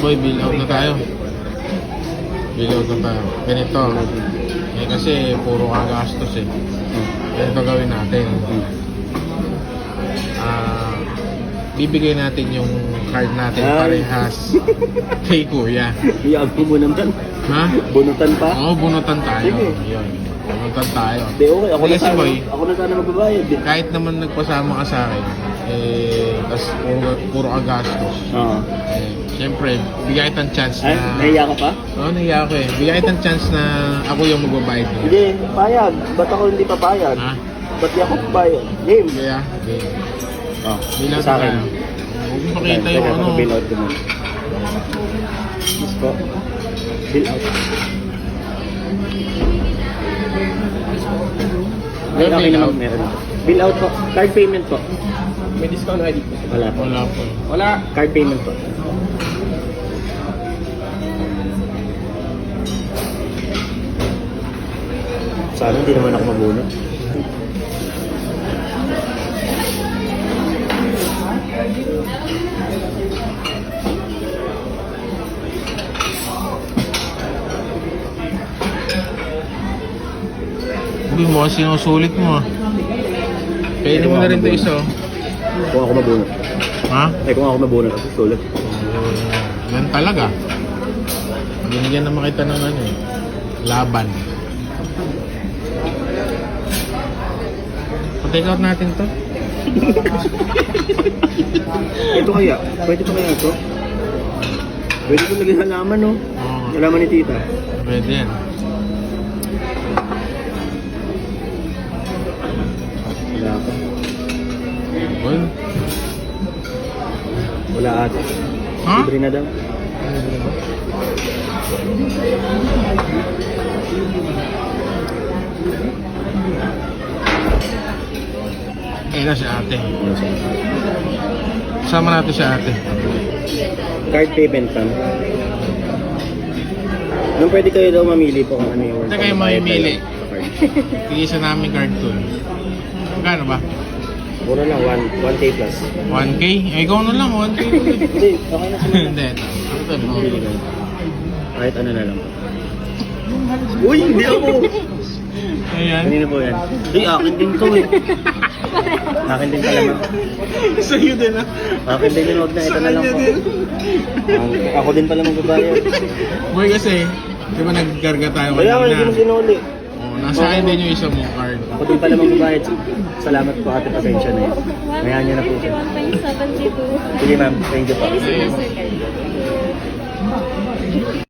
Boy, bill out na tayo. Bill out na tayo. Ganito. Eh kasi puro kagastos eh. Ganito gawin natin. Bibigay natin yung card natin parehas kay Kuya. Iyag ko bunutan. Ha? Bunutan pa? Oo, bunutan tayo. Sige. Yun. Bunutan tayo. Di, okay. Ako Sige, na sana, boy. ako na sana magbabayad. Kahit naman nagpasama ka sa akin, tas puro kagastos. Oo. Siyempre, bigay kitang chance Ay, na... nahiya ka pa? Oo, nahiya ako eh. Bigay kitang chance na ako yung magbabayad niya. Hindi, payag. Ba't ako hindi papayag? Ha? Ba't di ako papayag? Game. Kaya, okay. Oh, Bilang sa akin. Huwag mo pakita yung ano. Bill out ko mo. Yes po. Bill out. Ay, okay naman. Meron. Bill out po. Card payment po. May discount ID po. Wala po. Wala po. Wala. Card payment po. Sana hindi naman ako mabunot. Hindi mo kasi sinusulit mo ah. Pwede mo na rin ito isa oh. Kung ako mabunot. Ha? Kung ako mabunot ako sulit. Yan talaga. Binigyan naman kita ng ano eh. Laban. Pa-take out natin to. Ito kaya? Pwede pa kaya ito? Pwede ko naging halaman no? Oo. Halaman ni tita. Pwede yan. Wala pa. Well, Wala ate. ha? Libre na daw. Ito si ate. Sama natin si ate. Card payment pa. Nung pwede kayo daw mamili po kung ano yung Hindi kayo mamimili. Tigisa namin card to. Magkano ba? Mura lang, 1K plus. 1K? Eh, ikaw na lang, 1K. Hindi, okay na sila. Hindi. Ito, Mamili na. Kahit ano na lang. Uy, hindi ako! Ayan. Kanina po yan. Uy, akin din to eh. Akin din pala ma. Sa'yo din ah. Akin din yun, huwag na. Ito na lang po. Ako din pala magbabayad. Boy kasi, di ba nagkarga tayo Kaya nga, hindi kanina? mo sinuli. Oh, nasa akin din yung isa mong card. Ako din pala magbabayad. Salamat po ate, pasensya na yun. Mayaan niyo na po siya. 1.72. Sige ma'am, thank you po. Thank you so much, sir.